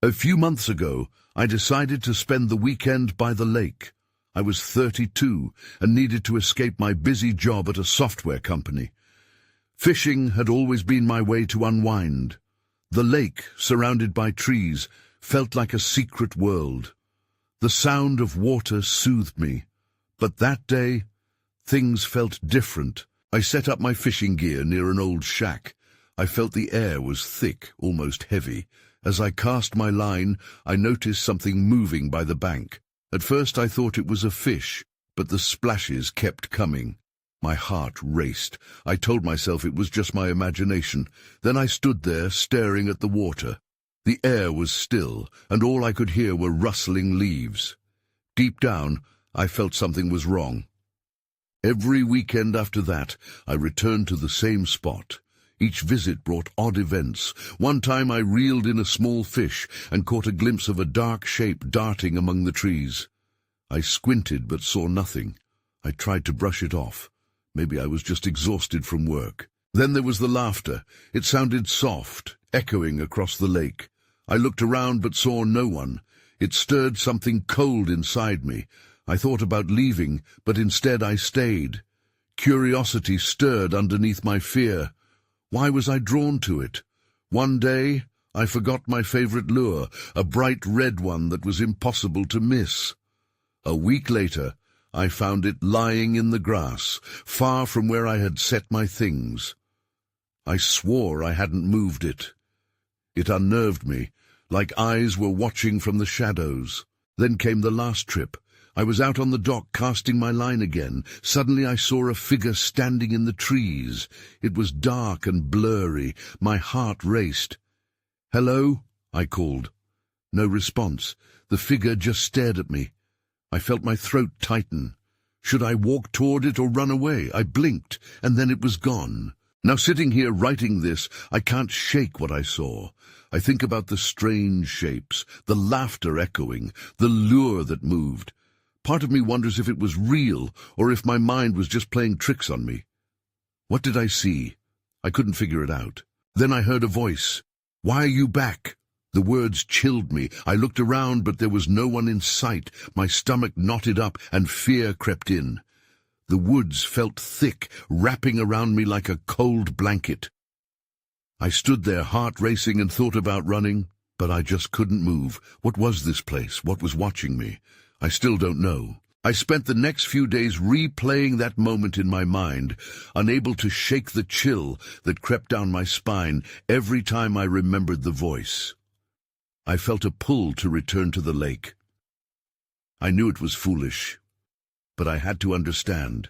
A few months ago, I decided to spend the weekend by the lake. I was 32 and needed to escape my busy job at a software company. Fishing had always been my way to unwind. The lake, surrounded by trees, felt like a secret world. The sound of water soothed me. But that day, things felt different. I set up my fishing gear near an old shack. I felt the air was thick, almost heavy. As I cast my line, I noticed something moving by the bank. At first I thought it was a fish, but the splashes kept coming. My heart raced. I told myself it was just my imagination. Then I stood there, staring at the water. The air was still, and all I could hear were rustling leaves. Deep down, I felt something was wrong. Every weekend after that, I returned to the same spot. Each visit brought odd events. One time I reeled in a small fish and caught a glimpse of a dark shape darting among the trees. I squinted but saw nothing. I tried to brush it off. Maybe I was just exhausted from work. Then there was the laughter. It sounded soft, echoing across the lake. I looked around but saw no one. It stirred something cold inside me. I thought about leaving, but instead I stayed. Curiosity stirred underneath my fear. Why was I drawn to it? One day, I forgot my favorite lure, a bright red one that was impossible to miss. A week later, I found it lying in the grass, far from where I had set my things. I swore I hadn't moved it. It unnerved me, like eyes were watching from the shadows. Then came the last trip. I was out on the dock casting my line again. Suddenly I saw a figure standing in the trees. It was dark and blurry. My heart raced. "Hello?" I called. No response. The figure just stared at me. I felt my throat tighten. Should I walk toward it or run away? I blinked, and then it was gone. Now sitting here writing this, I can't shake what I saw. I think about the strange shapes, the laughter echoing, the lure that moved. Part of me wonders if it was real, or if my mind was just playing tricks on me. What did I see? I couldn't figure it out. Then I heard a voice. "Why are you back?" The words chilled me. I looked around, but there was no one in sight. My stomach knotted up, and fear crept in. The woods felt thick, wrapping around me like a cold blanket. I stood there, heart racing, and thought about running, but I just couldn't move. What was this place? What was watching me? I still don't know. I spent the next few days replaying that moment in my mind, unable to shake the chill that crept down my spine every time I remembered the voice. I felt a pull to return to the lake. I knew it was foolish, but I had to understand.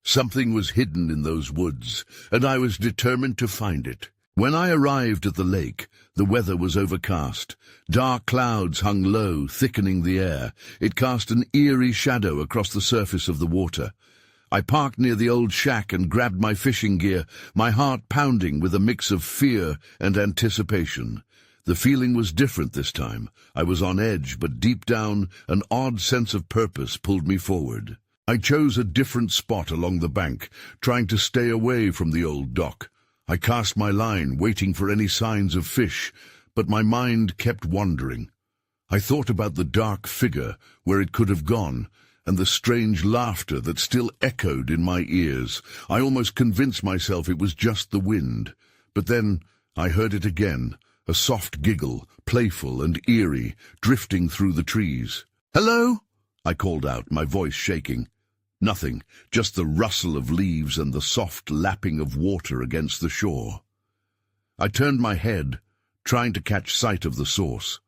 Something was hidden in those woods, and I was determined to find it. When I arrived at the lake, the weather was overcast. Dark clouds hung low, thickening the air. It cast an eerie shadow across the surface of the water. I parked near the old shack and grabbed my fishing gear, my heart pounding with a mix of fear and anticipation. The feeling was different this time. I was on edge, but deep down, an odd sense of purpose pulled me forward. I chose a different spot along the bank, trying to stay away from the old dock. I cast my line, waiting for any signs of fish, but my mind kept wandering. I thought about the dark figure, where it could have gone, and the strange laughter that still echoed in my ears. I almost convinced myself it was just the wind. But then I heard it again, a soft giggle, playful and eerie, drifting through the trees. "Hello?" I called out, my voice shaking. Nothing, just the rustle of leaves and the soft lapping of water against the shore. I turned my head, trying to catch sight of the source.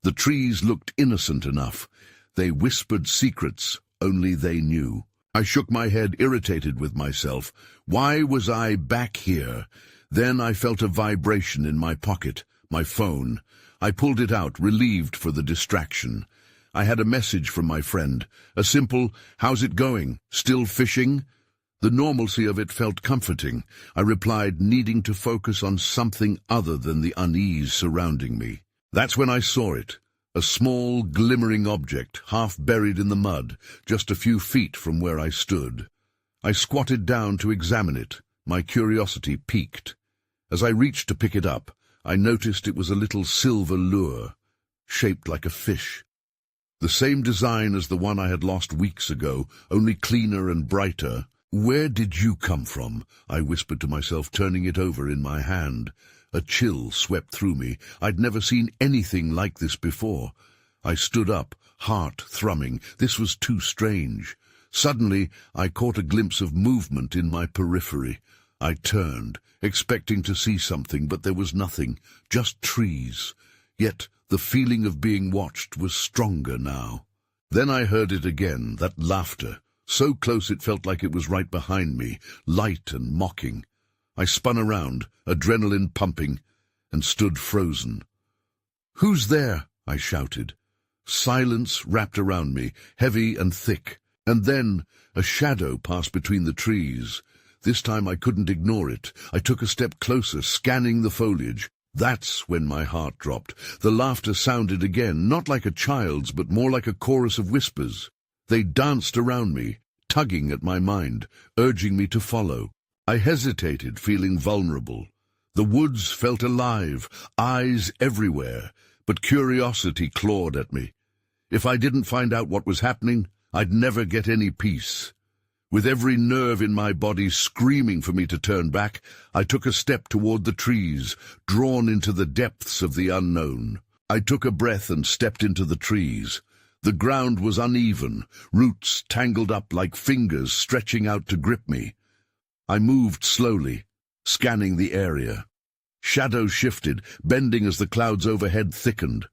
The trees looked innocent enough. They whispered secrets only they knew. I shook my head, irritated with myself. Why was I back here? Then I felt a vibration in my pocket, my phone. I pulled it out, relieved for the distraction. I had a message from my friend, a simple, "How's it going? Still fishing?" The normalcy of it felt comforting. I replied, needing to focus on something other than the unease surrounding me. That's when I saw it, a small, glimmering object, half buried in the mud, just a few feet from where I stood. I squatted down to examine it, my curiosity piqued. As I reached to pick it up, I noticed it was a little silver lure, shaped like a fish. The same design as the one I had lost weeks ago, only cleaner and brighter. "Where did you come from?" I whispered to myself, turning it over in my hand. A chill swept through me. I'd never seen anything like this before. I stood up, heart thrumming. This was too strange. Suddenly, I caught a glimpse of movement in my periphery. I turned, expecting to see something, but there was nothing, just trees. Yet the feeling of being watched was stronger now. Then I heard it again, that laughter, so close it felt like it was right behind me, light and mocking. I spun around, adrenaline pumping, and stood frozen. "Who's there?" I shouted. Silence wrapped around me, heavy and thick, and then a shadow passed between the trees. This time I couldn't ignore it. I took a step closer, scanning the foliage. That's when my heart dropped. The laughter sounded again, not like a child's, but more like a chorus of whispers. They danced around me, tugging at my mind, urging me to follow. I hesitated, feeling vulnerable. The woods felt alive, eyes everywhere, but curiosity clawed at me. If I didn't find out what was happening, I'd never get any peace. With every nerve in my body screaming for me to turn back, I took a step toward the trees, drawn into the depths of the unknown. I took a breath and stepped into the trees. The ground was uneven, roots tangled up like fingers stretching out to grip me. I moved slowly, scanning the area. Shadows shifted, bending as the clouds overhead thickened.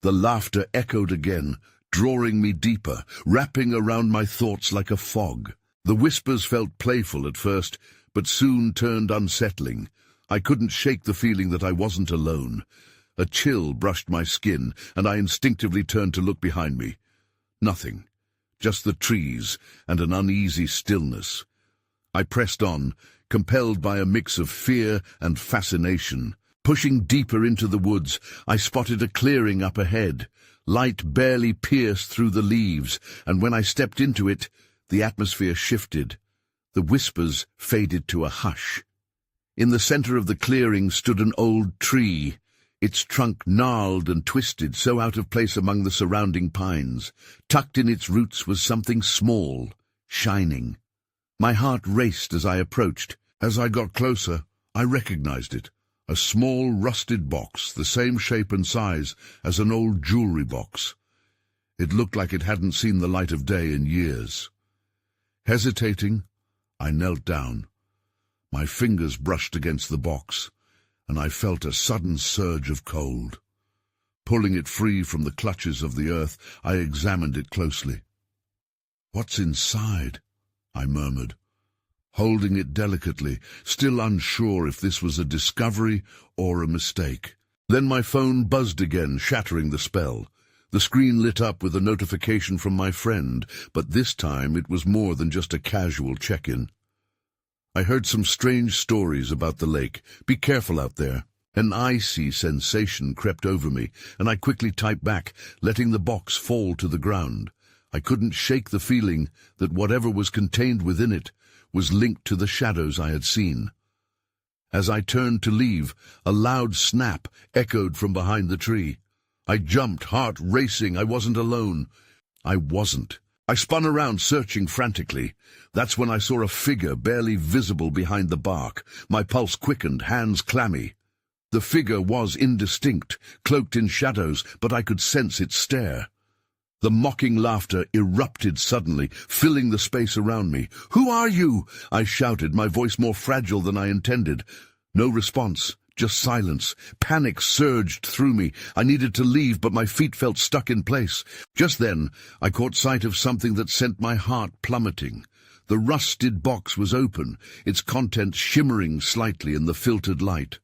The laughter echoed again, drawing me deeper, wrapping around my thoughts like a fog. The whispers felt playful at first, but soon turned unsettling. I couldn't shake the feeling that I wasn't alone. A chill brushed my skin, and I instinctively turned to look behind me. Nothing, just the trees and an uneasy stillness. I pressed on, compelled by a mix of fear and fascination. Pushing deeper into the woods, I spotted a clearing up ahead. Light barely pierced through the leaves, and when I stepped into it, the atmosphere shifted. The whispers faded to a hush. In the center of the clearing stood an old tree, its trunk gnarled and twisted, so out of place among the surrounding pines. Tucked in its roots was something small, shining. My heart raced as I approached. As I got closer, I recognized it. A small, rusted box, the same shape and size as an old jewelry box. It looked like it hadn't seen the light of day in years. Hesitating, I knelt down. My fingers brushed against the box, and I felt a sudden surge of cold. Pulling it free from the clutches of the earth, I examined it closely. "What's inside?" I murmured, holding it delicately, still unsure if this was a discovery or a mistake. Then my phone buzzed again, shattering the spell. The screen lit up with a notification from my friend, but this time it was more than just a casual check-in. I heard some strange stories about the lake. Be careful out there. An icy sensation crept over me, and I quickly typed back, letting the box fall to the ground. I couldn't shake the feeling that whatever was contained within it was linked to the shadows I had seen. As I turned to leave, a loud snap echoed from behind the tree. I jumped, heart racing. I wasn't alone. I wasn't. I spun around, searching frantically. That's when I saw a figure barely visible behind the bark. My pulse quickened, hands clammy. The figure was indistinct, cloaked in shadows, but I could sense its stare. The mocking laughter erupted suddenly, filling the space around me. "Who are you?" I shouted, my voice more fragile than I intended. No response. Just silence. Panic surged through me. I needed to leave, but my feet felt stuck in place. Just then, I caught sight of something that sent my heart plummeting. The rusted box was open, its contents shimmering slightly in the filtered light.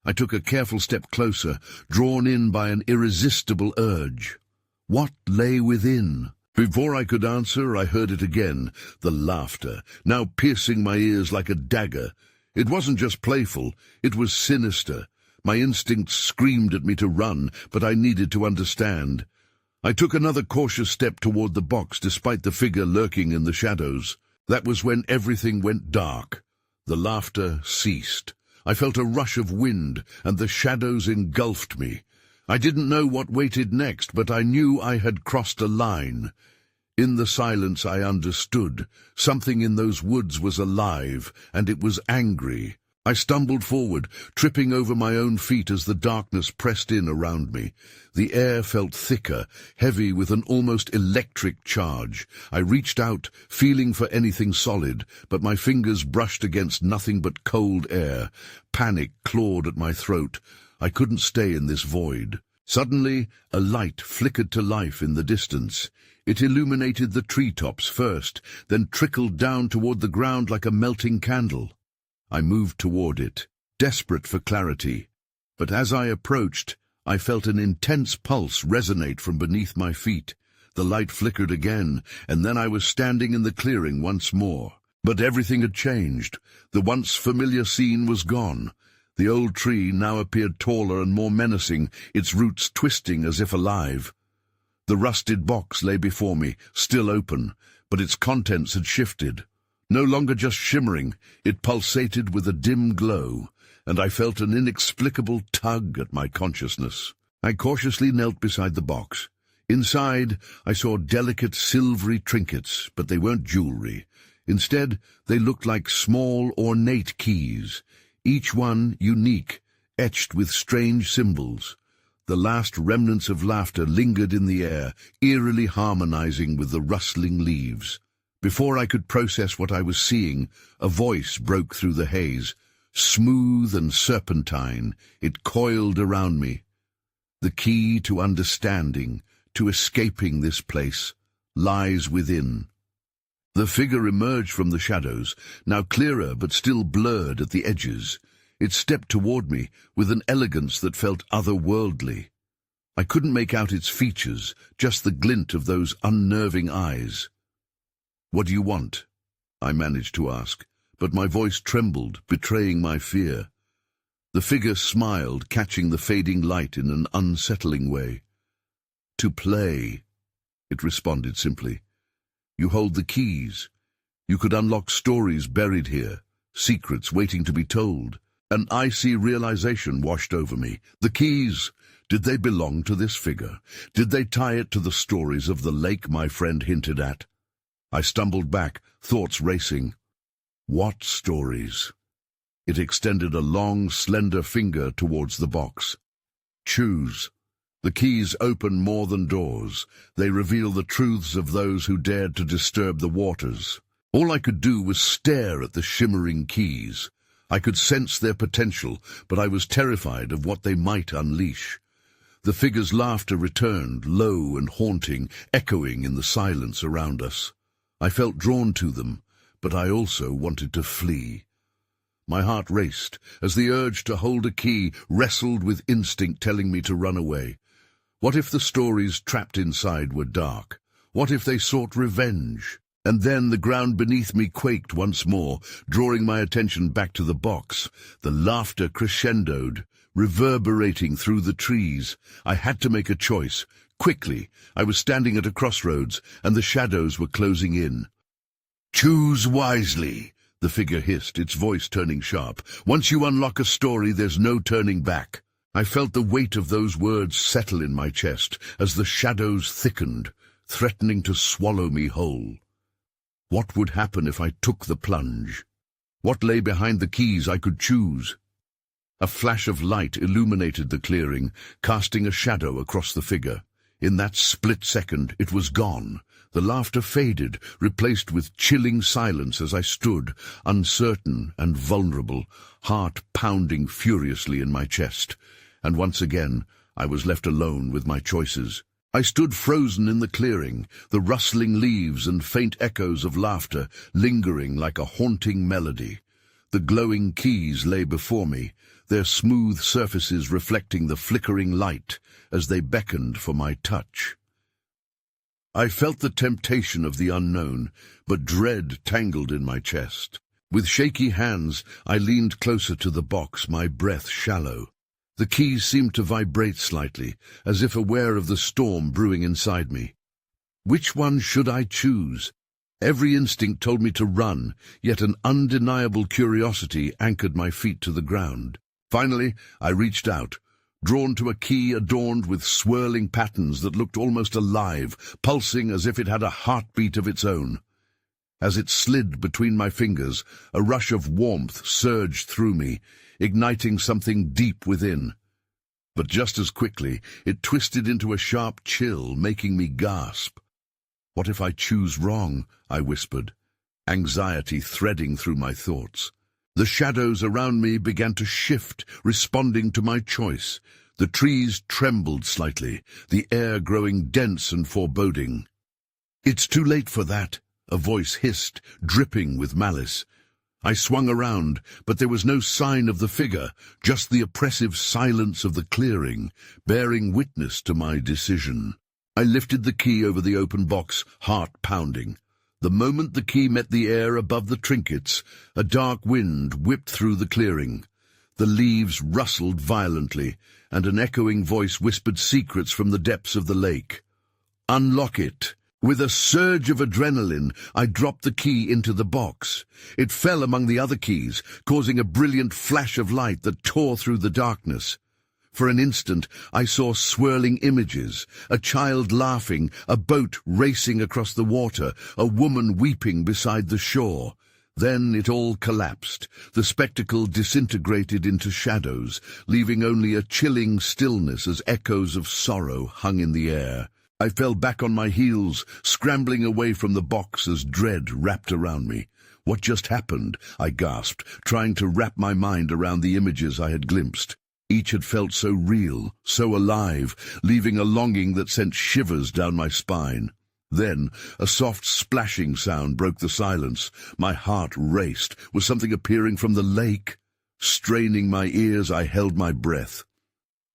I took a careful step closer, drawn in by an irresistible urge. What lay within? Before I could answer, I heard it again, the laughter, now piercing my ears like a dagger. It wasn't just playful, it was sinister. My instincts screamed at me to run, but I needed to understand. I took another cautious step toward the box, despite the figure lurking in the shadows. That was when everything went dark. The laughter ceased. I felt a rush of wind, and the shadows engulfed me. I didn't know what waited next, but I knew I had crossed a line. In the silence I understood. Something in those woods was alive, and it was angry. I stumbled forward, tripping over my own feet as the darkness pressed in around me. The air felt thicker, heavy with an almost electric charge. I reached out, feeling for anything solid, but my fingers brushed against nothing but cold air. Panic clawed at my throat. I couldn't stay in this void. Suddenly, a light flickered to life in the distance. It illuminated the treetops first, then trickled down toward the ground like a melting candle. I moved toward it, desperate for clarity. But as I approached, I felt an intense pulse resonate from beneath my feet. The light flickered again, and then I was standing in the clearing once more. But everything had changed. The once familiar scene was gone. The old tree now appeared taller and more menacing, its roots twisting as if alive. The rusted box lay before me, still open, but its contents had shifted. No longer just shimmering, it pulsated with a dim glow, and I felt an inexplicable tug at my consciousness. I cautiously knelt beside the box. Inside, I saw delicate silvery trinkets, but they weren't jewelry. Instead, they looked like small, ornate keys, each one unique, etched with strange symbols. The last remnants of laughter lingered in the air, eerily harmonizing with the rustling leaves. Before I could process what I was seeing, a voice broke through the haze. Smooth and serpentine, it coiled around me. The key to understanding, to escaping this place, lies within. The figure emerged from the shadows, now clearer but still blurred at the edges. It stepped toward me with an elegance that felt otherworldly. I couldn't make out its features, just the glint of those unnerving eyes. "What do you want?" I managed to ask, but my voice trembled, betraying my fear. The figure smiled, catching the fading light in an unsettling way. "To play," it responded simply. "You hold the keys. You could unlock stories buried here, secrets waiting to be told." An icy realization washed over me. The keys! Did they belong to this figure? Did they tie it to the stories of the lake my friend hinted at? I stumbled back, thoughts racing. What stories? It extended a long, slender finger towards the box. "Choose." The keys open more than doors. They reveal the truths of those who dared to disturb the waters. All I could do was stare at the shimmering keys. I could sense their potential, but I was terrified of what they might unleash. The figure's laughter returned, low and haunting, echoing in the silence around us. I felt drawn to them, but I also wanted to flee. My heart raced as the urge to hold a key wrestled with instinct telling me to run away. What if the stories trapped inside were dark? What if they sought revenge? And then the ground beneath me quaked once more, drawing my attention back to the box. The laughter crescendoed, reverberating through the trees. I had to make a choice. Quickly, I was standing at a crossroads, and the shadows were closing in. "Choose wisely," the figure hissed, its voice turning sharp. "Once you unlock a story, there's no turning back." I felt the weight of those words settle in my chest as the shadows thickened, threatening to swallow me whole. What would happen if I took the plunge? What lay behind the keys I could choose? A flash of light illuminated the clearing, casting a shadow across the figure. In that split second, it was gone. The laughter faded, replaced with chilling silence as I stood, uncertain and vulnerable, heart pounding furiously in my chest. And once again, I was left alone with my choices. I stood frozen in the clearing, the rustling leaves and faint echoes of laughter lingering like a haunting melody. The glowing keys lay before me, their smooth surfaces reflecting the flickering light as they beckoned for my touch. I felt the temptation of the unknown, but dread tangled in my chest. With shaky hands, I leaned closer to the box, my breath shallow. The keys seemed to vibrate slightly, as if aware of the storm brewing inside me. Which one should I choose? Every instinct told me to run, yet an undeniable curiosity anchored my feet to the ground. Finally, I reached out, drawn to a key adorned with swirling patterns that looked almost alive, pulsing as if it had a heartbeat of its own. As it slid between my fingers, a rush of warmth surged through me, igniting something deep within. But just as quickly, it twisted into a sharp chill, making me gasp. "What if I choose wrong?" I whispered, anxiety threading through my thoughts. The shadows around me began to shift, responding to my choice. The trees trembled slightly, the air growing dense and foreboding. "It's too late for that," a voice hissed, dripping with malice. I swung around, but there was no sign of the figure, just the oppressive silence of the clearing, bearing witness to my decision. I lifted the key over the open box, heart pounding. The moment the key met the air above the trinkets, a dark wind whipped through the clearing. The leaves rustled violently, and an echoing voice whispered secrets from the depths of the lake. "Unlock it." With a surge of adrenaline, I dropped the key into the box. It fell among the other keys, causing a brilliant flash of light that tore through the darkness. For an instant, I saw swirling images, a child laughing, a boat racing across the water, a woman weeping beside the shore. Then it all collapsed. The spectacle disintegrated into shadows, leaving only a chilling stillness as echoes of sorrow hung in the air. I fell back on my heels, scrambling away from the box as dread wrapped around me. "What just happened?" I gasped, trying to wrap my mind around the images I had glimpsed. Each had felt so real, so alive, leaving a longing that sent shivers down my spine. Then, a soft splashing sound broke the silence. My heart raced. Was something appearing from the lake? Straining my ears, I held my breath.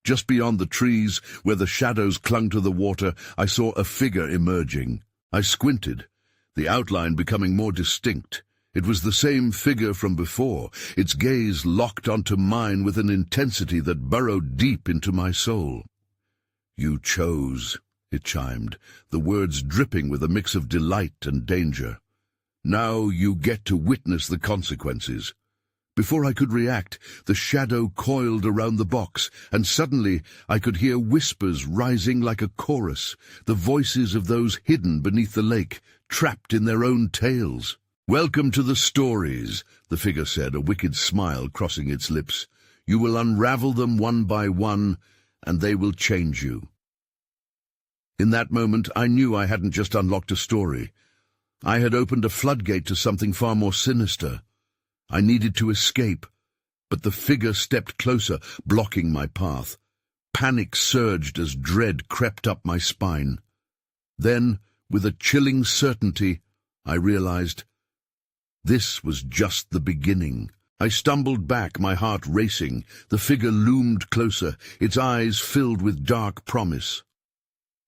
Just beyond the trees, where the shadows clung to the water, I saw a figure emerging. I squinted, the outline becoming more distinct. It was the same figure from before, its gaze locked onto mine with an intensity that burrowed deep into my soul. "You chose," it chimed, the words dripping with a mix of delight and danger. "Now you get to witness the consequences." Before I could react, the shadow coiled around the box, and suddenly I could hear whispers rising like a chorus, the voices of those hidden beneath the lake, trapped in their own tales. "Welcome to the stories," the figure said, a wicked smile crossing its lips. "You will unravel them one by one, and they will change you." In that moment, I knew I hadn't just unlocked a story. I had opened a floodgate to something far more sinister. I needed to escape, but the figure stepped closer, blocking my path. Panic surged as dread crept up my spine. Then, with a chilling certainty, I realized this was just the beginning. I stumbled back, my heart racing. The figure loomed closer, its eyes filled with dark promise.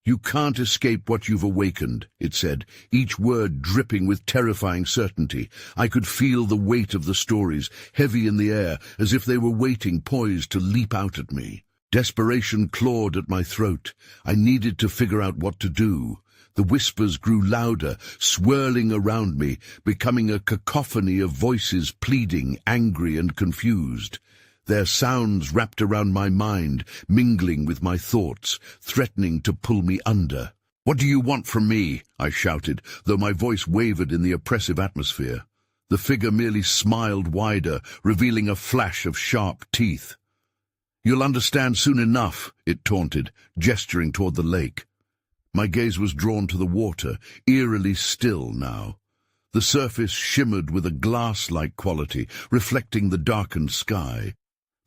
"You can't escape what you've awakened," it said, each word dripping with terrifying certainty. I could feel the weight of the stories, heavy in the air, as if they were waiting, poised to leap out at me. Desperation clawed at my throat. I needed to figure out what to do. The whispers grew louder, swirling around me, becoming a cacophony of voices pleading, angry and confused. Their sounds wrapped around my mind, mingling with my thoughts, threatening to pull me under. "What do you want from me?" I shouted, though my voice wavered in the oppressive atmosphere. The figure merely smiled wider, revealing a flash of sharp teeth. "You'll understand soon enough," it taunted, gesturing toward the lake. My gaze was drawn to the water, eerily still now. The surface shimmered with a glass-like quality, reflecting the darkened sky.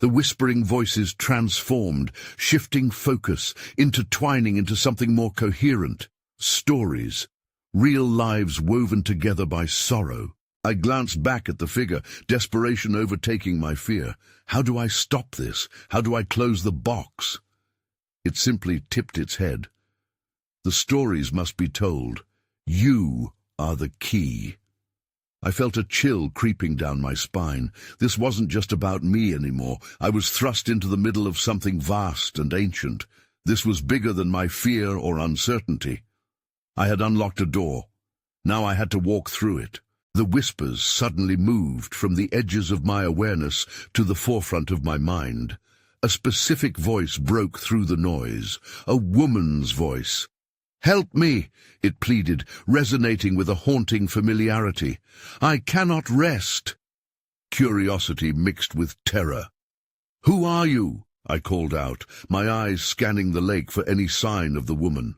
The whispering voices transformed, shifting focus, intertwining into something more coherent. Stories. Real lives woven together by sorrow. I glanced back at the figure, desperation overtaking my fear. How do I stop this? How do I close the box? It simply tipped its head. The stories must be told. You are the key. I felt a chill creeping down my spine. This wasn't just about me anymore. I was thrust into the middle of something vast and ancient. This was bigger than my fear or uncertainty. I had unlocked a door. Now I had to walk through it. The whispers suddenly moved from the edges of my awareness to the forefront of my mind. A specific voice broke through the noise, a woman's voice. "Help me," it pleaded, resonating with a haunting familiarity. "I cannot rest." Curiosity mixed with terror. "Who are you?" I called out, my eyes scanning the lake for any sign of the woman.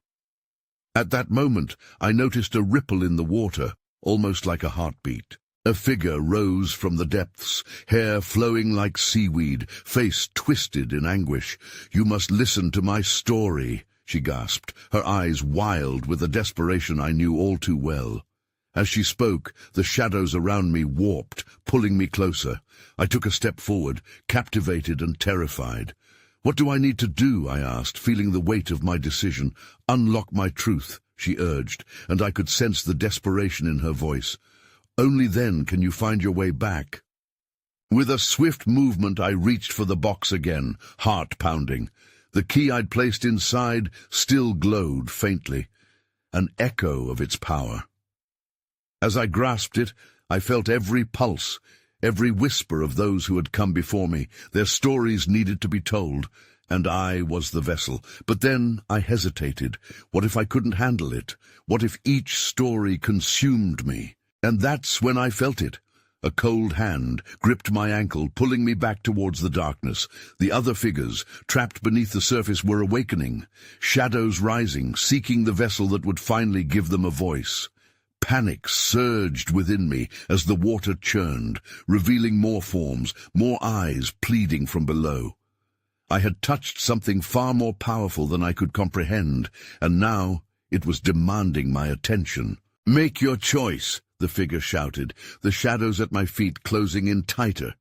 At that moment, I noticed a ripple in the water, almost like a heartbeat. A figure rose from the depths, hair flowing like seaweed, face twisted in anguish. "You must listen to my story," she gasped, her eyes wild with a desperation I knew all too well. As she spoke, the shadows around me warped, pulling me closer. I took a step forward, captivated and terrified. "What do I need to do?" I asked, feeling the weight of my decision. "Unlock my truth," she urged, and I could sense the desperation in her voice. "Only then can you find your way back." With a swift movement, I reached for the box again, heart pounding. The key I'd placed inside still glowed faintly, an echo of its power. As I grasped it, I felt every pulse, every whisper of those who had come before me. Their stories needed to be told, and I was the vessel. But then I hesitated. What if I couldn't handle it? What if each story consumed me? And that's when I felt it. A cold hand gripped my ankle, pulling me back towards the darkness. The other figures, trapped beneath the surface, were awakening, shadows rising, seeking the vessel that would finally give them a voice. Panic surged within me as the water churned, revealing more forms, more eyes pleading from below. I had touched something far more powerful than I could comprehend, and now it was demanding my attention. "Make your choice," the figure shouted, the shadows at my feet closing in tighter.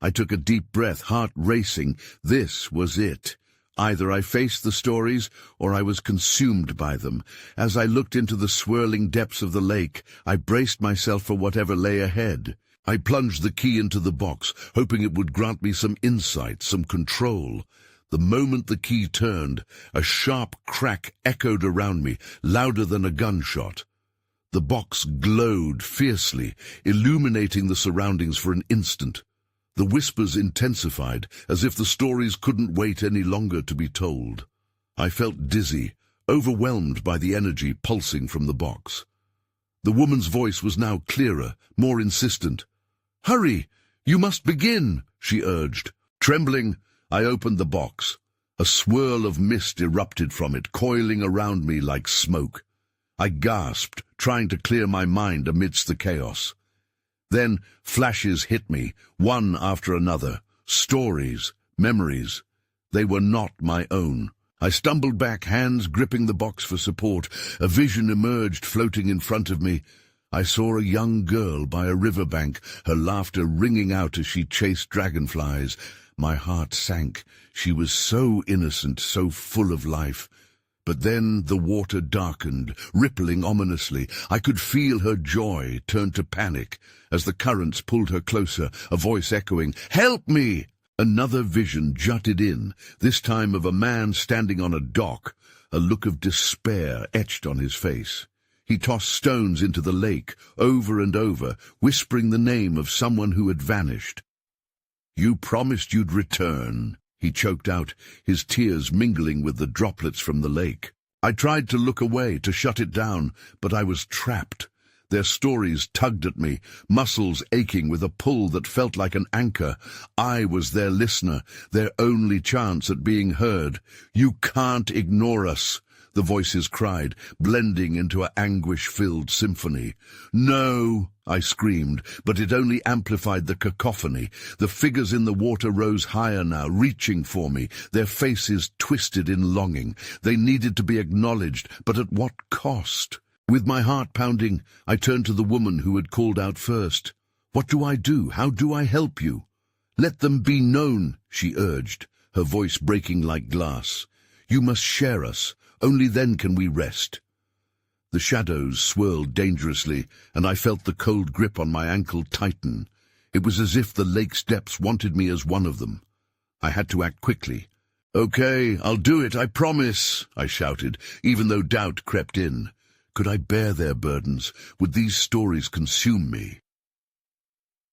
I took a deep breath, heart racing. This was it. Either I faced the stories, or I was consumed by them. As I looked into the swirling depths of the lake, I braced myself for whatever lay ahead. I plunged the key into the box, hoping it would grant me some insight, some control. The moment the key turned, a sharp crack echoed around me, louder than a gunshot. The box glowed fiercely, illuminating the surroundings for an instant. The whispers intensified, as if the stories couldn't wait any longer to be told. I felt dizzy, overwhelmed by the energy pulsing from the box. The woman's voice was now clearer, more insistent. "Hurry! You must begin!" she urged. Trembling, I opened the box. A swirl of mist erupted from it, coiling around me like smoke. I gasped, trying to clear my mind amidst the chaos. Then flashes hit me, one after another. Stories, memories. They were not my own. I stumbled back, hands gripping the box for support. A vision emerged, floating in front of me. I saw a young girl by a riverbank, her laughter ringing out as she chased dragonflies. My heart sank. She was so innocent, so full of life. But then the water darkened, rippling ominously. I could feel her joy turn to panic as the currents pulled her closer, a voice echoing, "Help me!" Another vision jutted in, this time of a man standing on a dock, a look of despair etched on his face. He tossed stones into the lake, over and over, whispering the name of someone who had vanished. "You promised you'd return," he choked out, his tears mingling with the droplets from the lake. I tried to look away, to shut it down, but I was trapped. Their stories tugged at me, muscles aching with a pull that felt like an anchor. I was their listener, their only chance at being heard. "You can't ignore us," the voices cried, blending into an anguish-filled symphony. "No," I screamed, but it only amplified the cacophony. The figures in the water rose higher now, reaching for me, their faces twisted in longing. They needed to be acknowledged, but at what cost? With my heart pounding, I turned to the woman who had called out first. "What do I do? How do I help you?" "Let them be known," she urged, her voice breaking like glass. "You must share us. Only then can we rest." The shadows swirled dangerously, and I felt the cold grip on my ankle tighten. It was as if the lake's depths wanted me as one of them. I had to act quickly. "Okay, I'll do it, I promise," I shouted, even though doubt crept in. Could I bear their burdens? Would these stories consume me?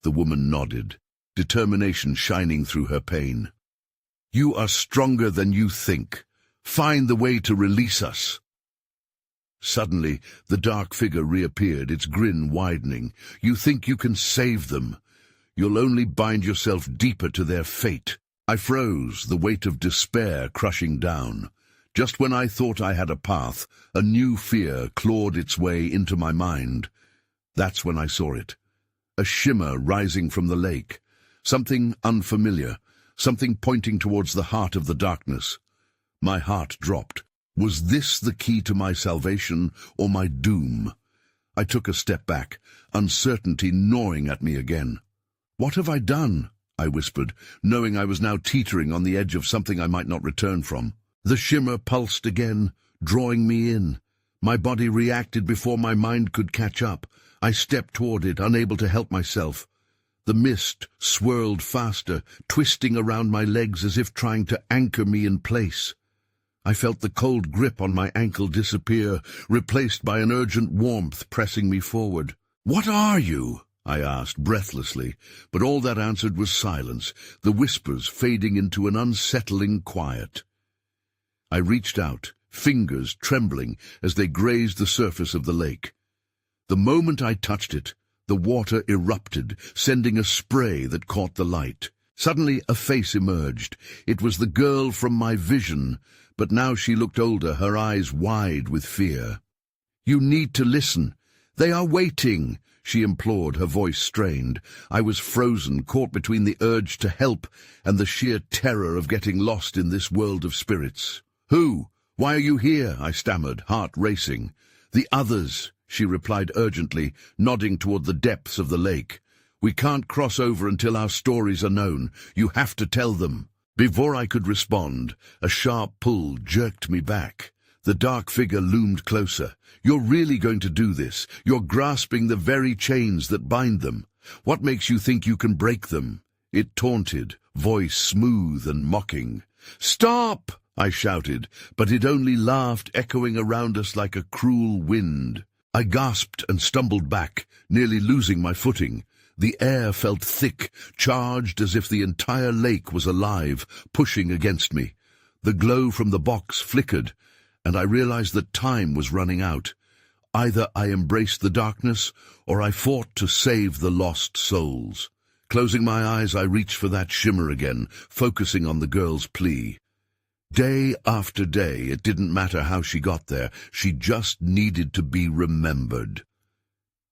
The woman nodded, determination shining through her pain. You are stronger than you think. Find the way to release us. Suddenly, the dark figure reappeared, its grin widening. You think you can save them? You'll only bind yourself deeper to their fate. I froze, the weight of despair crushing down. Just when I thought I had a path, a new fear clawed its way into my mind. That's when I saw it. A shimmer rising from the lake. Something unfamiliar, something pointing towards the heart of the darkness. My heart dropped. Was this the key to my salvation or my doom? I took a step back, uncertainty gnawing at me again. What have I done? I whispered, knowing I was now teetering on the edge of something I might not return from. The shimmer pulsed again, drawing me in. My body reacted before my mind could catch up. I stepped toward it, unable to help myself. The mist swirled faster, twisting around my legs as if trying to anchor me in place. I felt the cold grip on my ankle disappear, replaced by an urgent warmth pressing me forward. "What are you?" I asked breathlessly, but all that answered was silence, the whispers fading into an unsettling quiet. I reached out, fingers trembling as they grazed the surface of the lake. The moment I touched it, the water erupted, sending a spray that caught the light. Suddenly a face emerged. It was the girl from my vision, but now she looked older, her eyes wide with fear. "You need to listen. They are waiting," she implored, her voice strained. I was frozen, caught between the urge to help and the sheer terror of getting lost in this world of spirits. "Who? Why are you here?" I stammered, heart racing. "The others," she replied urgently, nodding toward the depths of the lake. "We can't cross over until our stories are known. You have to tell them." Before I could respond, a sharp pull jerked me back. The dark figure loomed closer. "You're really going to do this? You're grasping the very chains that bind them. What makes you think you can break them?" It taunted, voice smooth and mocking. "Stop!" I shouted, but it only laughed, echoing around us like a cruel wind. I gasped and stumbled back, nearly losing my footing. The air felt thick, charged as if the entire lake was alive, pushing against me. The glow from the box flickered, and I realized that time was running out. Either I embraced the darkness, or I fought to save the lost souls. Closing my eyes, I reached for that shimmer again, focusing on the girl's plea. Day after day, it didn't matter how she got there, she just needed to be remembered.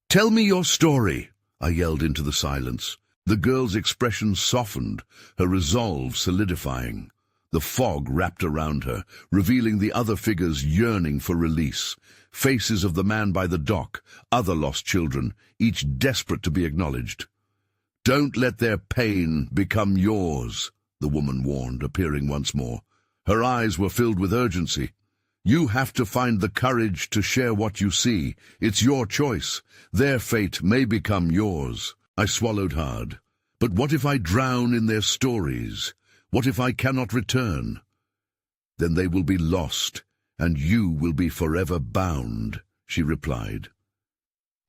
"Tell me your story," I yelled into the silence. The girl's expression softened, her resolve solidifying. The fog wrapped around her, revealing the other figures yearning for release. Faces of the man by the dock, other lost children, each desperate to be acknowledged. "Don't let their pain become yours," the woman warned, appearing once more. Her eyes were filled with urgency. "You have to find the courage to share what you see. It's your choice. Their fate may become yours." I swallowed hard. "But what if I drown in their stories? What if I cannot return?" "Then they will be lost, and you will be forever bound," she replied.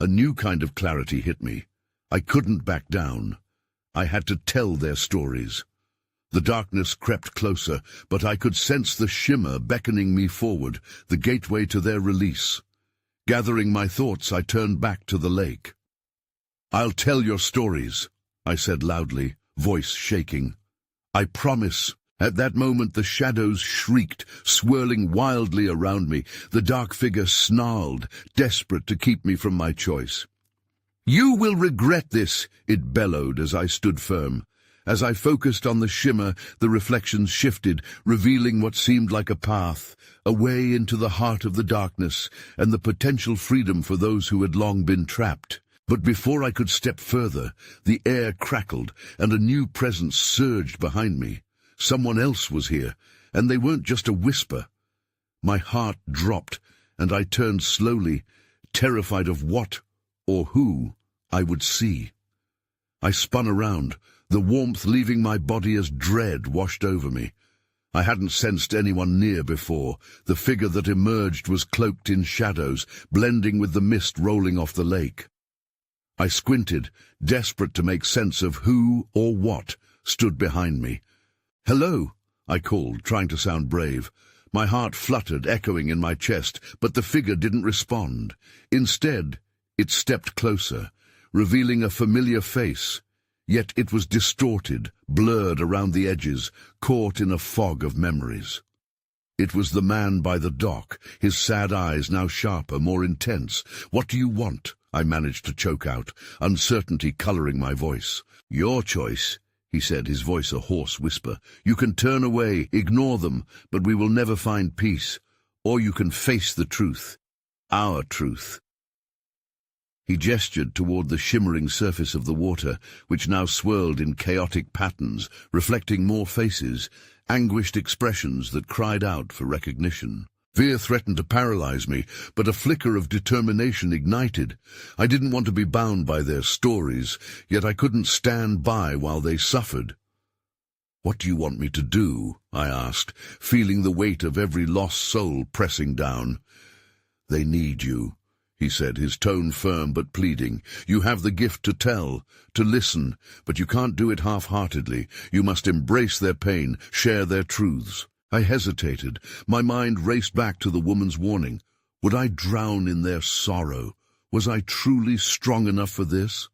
A new kind of clarity hit me. I couldn't back down. I had to tell their stories. The darkness crept closer, but I could sense the shimmer beckoning me forward, the gateway to their release. Gathering my thoughts, I turned back to the lake. "I'll tell your stories," I said loudly, voice shaking. "I promise." At that moment the shadows shrieked, swirling wildly around me. The dark figure snarled, desperate to keep me from my choice. "You will regret this," it bellowed as I stood firm. As I focused on the shimmer, the reflections shifted, revealing what seemed like a path, a way into the heart of the darkness, and the potential freedom for those who had long been trapped. But before I could step further, the air crackled, and a new presence surged behind me. Someone else was here, and they weren't just a whisper. My heart dropped, and I turned slowly, terrified of what, or who, I would see. I spun around, the warmth leaving my body as dread washed over me. I hadn't sensed anyone near before. The figure that emerged was cloaked in shadows, blending with the mist rolling off the lake. I squinted, desperate to make sense of who or what stood behind me. "Hello," I called, trying to sound brave. My heart fluttered, echoing in my chest, but the figure didn't respond. Instead, it stepped closer, revealing a familiar face. Yet it was distorted, blurred around the edges, caught in a fog of memories. It was the man by the dock, his sad eyes now sharper, more intense. "What do you want?" I managed to choke out, uncertainty coloring my voice. "Your choice," he said, his voice a hoarse whisper. "You can turn away, ignore them, but we will never find peace. Or you can face the truth. Our truth." He gestured toward the shimmering surface of the water, which now swirled in chaotic patterns, reflecting more faces, anguished expressions that cried out for recognition. Fear threatened to paralyze me, but a flicker of determination ignited. I didn't want to be bound by their stories, yet I couldn't stand by while they suffered. "What do you want me to do?" I asked, feeling the weight of every lost soul pressing down. "They need you," he said, his tone firm but pleading. "You have the gift to tell, to listen, but you can't do it half-heartedly. You must embrace their pain, share their truths." I hesitated. My mind raced back to the woman's warning. Would I drown in their sorrow? Was I truly strong enough for this?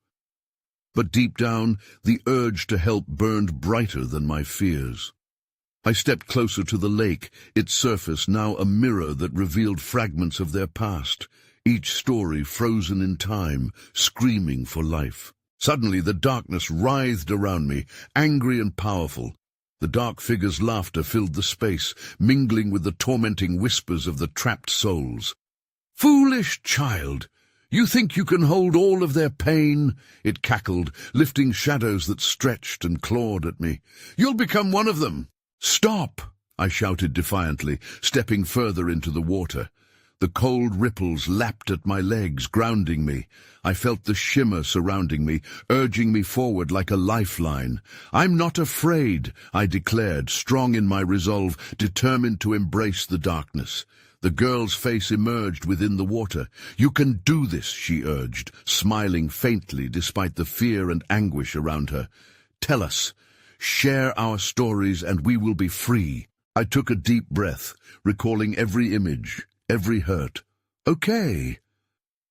But deep down, the urge to help burned brighter than my fears. I stepped closer to the lake, its surface now a mirror that revealed fragments of their past, each story frozen in time, screaming for life. Suddenly the darkness writhed around me, angry and powerful. The dark figure's laughter filled the space, mingling with the tormenting whispers of the trapped souls. "Foolish child! You think you can hold all of their pain?" it cackled, lifting shadows that stretched and clawed at me. "You'll become one of them!" "Stop!" I shouted defiantly, stepping further into the water. The cold ripples lapped at my legs, grounding me. I felt the shimmer surrounding me, urging me forward like a lifeline. "I'm not afraid," I declared, strong in my resolve, determined to embrace the darkness. The girl's face emerged within the water. "You can do this," she urged, smiling faintly despite the fear and anguish around her. "Tell us. Share our stories and we will be free." I took a deep breath, recalling every image, every hurt. "Okay.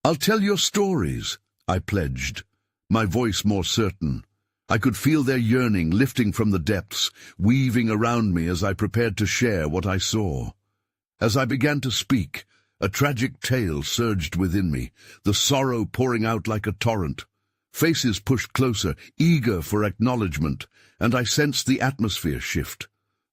I'll tell your stories," I pledged, my voice more certain. I could feel their yearning lifting from the depths, weaving around me as I prepared to share what I saw. As I began to speak, a tragic tale surged within me, the sorrow pouring out like a torrent. Faces pushed closer, eager for acknowledgement, and I sensed the atmosphere shift.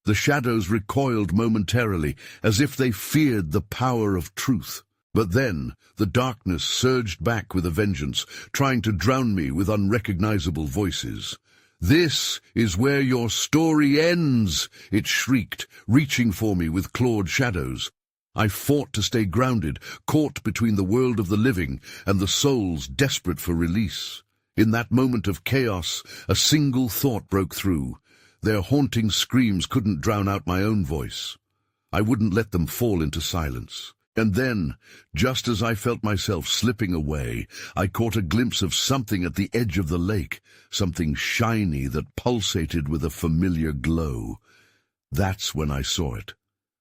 The shadows recoiled momentarily, as if they feared the power of truth. But then the darkness surged back with a vengeance, trying to drown me with unrecognizable voices. "This is where your story ends," it shrieked, reaching for me with clawed shadows. I fought to stay grounded, caught between the world of the living and the souls desperate for release. In that moment of chaos, a single thought broke through. Their haunting screams couldn't drown out my own voice. I wouldn't let them fall into silence. And then, just as I felt myself slipping away, I caught a glimpse of something at the edge of the lake, something shiny that pulsated with a familiar glow. That's when I saw it,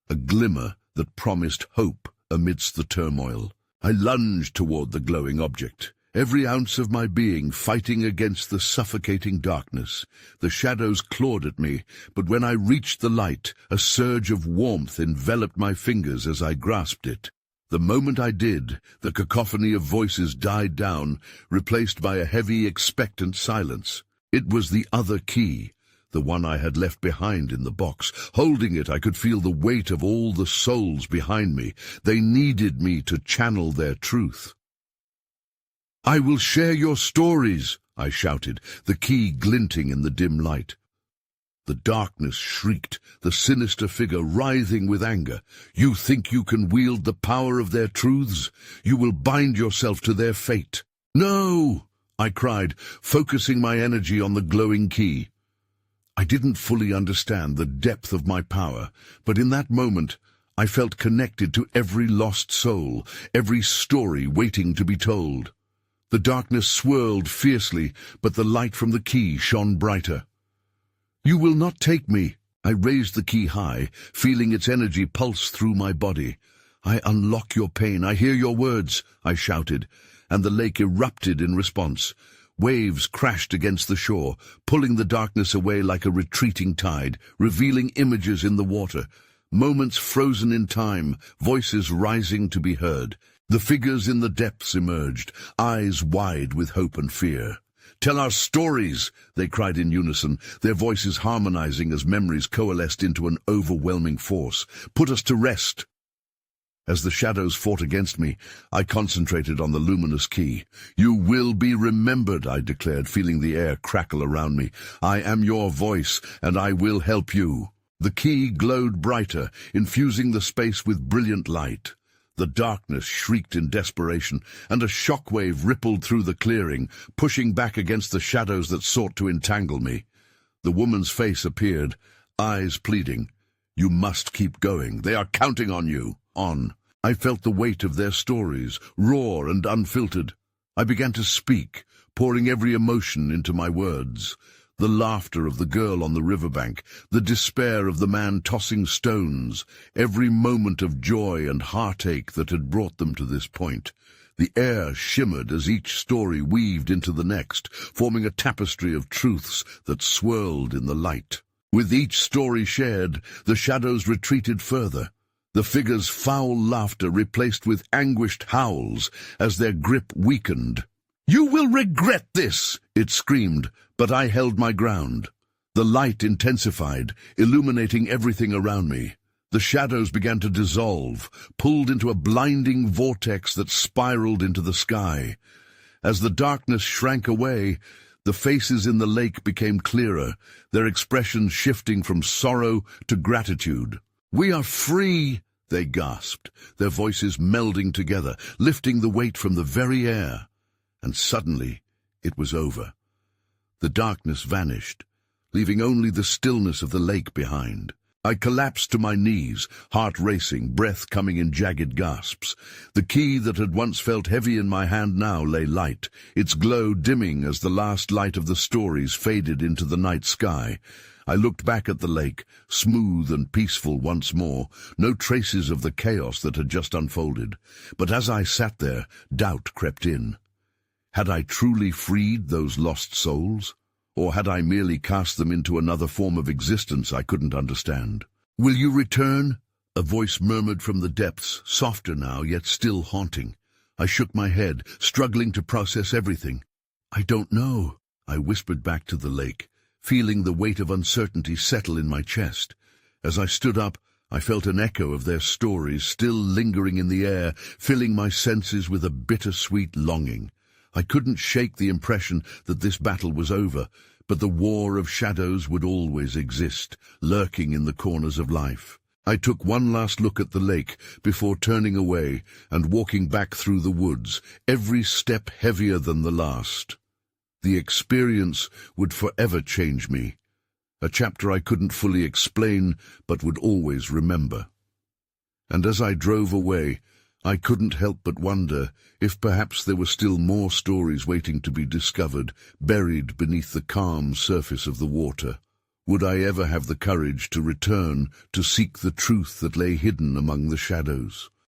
a glimmer that promised hope amidst the turmoil. I lunged toward the glowing object, every ounce of my being fighting against the suffocating darkness. The shadows clawed at me, but when I reached the light, a surge of warmth enveloped my fingers as I grasped it. The moment I did, the cacophony of voices died down, replaced by a heavy, expectant silence. It was the other key, the one I had left behind in the box. Holding it, I could feel the weight of all the souls behind me. They needed me to channel their truth. "I will share your stories," I shouted, the key glinting in the dim light. The darkness shrieked, the sinister figure writhing with anger. "You think you can wield the power of their truths? You will bind yourself to their fate." "No!" I cried, focusing my energy on the glowing key. I didn't fully understand the depth of my power, but in that moment, I felt connected to every lost soul, every story waiting to be told. The darkness swirled fiercely, but the light from the key shone brighter. "You will not take me." I raised the key high, feeling its energy pulse through my body. "I unlock your pain. I hear your words," I shouted, and the lake erupted in response. Waves crashed against the shore, pulling the darkness away like a retreating tide, revealing images in the water. Moments frozen in time, voices rising to be heard. The figures in the depths emerged, eyes wide with hope and fear. "Tell our stories," they cried in unison, their voices harmonizing as memories coalesced into an overwhelming force. "Put us to rest." As the shadows fought against me, I concentrated on the luminous key. "You will be remembered," I declared, feeling the air crackle around me. "I am your voice, and I will help you." The key glowed brighter, infusing the space with brilliant light. The darkness shrieked in desperation, and a shockwave rippled through the clearing, pushing back against the shadows that sought to entangle me. The woman's face appeared, eyes pleading. "You must keep going. They are counting on you." On. I felt the weight of their stories, raw and unfiltered. I began to speak, pouring every emotion into my words. The laughter of the girl on the riverbank, the despair of the man tossing stones, every moment of joy and heartache that had brought them to this point. The air shimmered as each story weaved into the next, forming a tapestry of truths that swirled in the light. With each story shared, the shadows retreated further. The figure's foul laughter replaced with anguished howls as their grip weakened. "You will regret this!" it screamed, but I held my ground. The light intensified, illuminating everything around me. The shadows began to dissolve, pulled into a blinding vortex that spiraled into the sky. As the darkness shrank away, the faces in the lake became clearer, their expressions shifting from sorrow to gratitude. "We are free!" they gasped, their voices melding together, lifting the weight from the very air. And suddenly, it was over. The darkness vanished, leaving only the stillness of the lake behind. I collapsed to my knees, heart racing, breath coming in jagged gasps. The key that had once felt heavy in my hand now lay light, its glow dimming as the last light of the stories faded into the night sky. I looked back at the lake, smooth and peaceful once more, no traces of the chaos that had just unfolded. But as I sat there, doubt crept in. Had I truly freed those lost souls? Or had I merely cast them into another form of existence I couldn't understand? "Will you return?" a voice murmured from the depths, softer now, yet still haunting. I shook my head, struggling to process everything. "I don't know," I whispered back to the lake, feeling the weight of uncertainty settle in my chest. As I stood up, I felt an echo of their stories still lingering in the air, filling my senses with a bittersweet longing. I couldn't shake the impression that this battle was over, but the war of shadows would always exist, lurking in the corners of life. I took one last look at the lake before turning away and walking back through the woods, every step heavier than the last. The experience would forever change me, a chapter I couldn't fully explain but would always remember. And as I drove away, I couldn't help but wonder if perhaps there were still more stories waiting to be discovered, buried beneath the calm surface of the water. Would I ever have the courage to return to seek the truth that lay hidden among the shadows?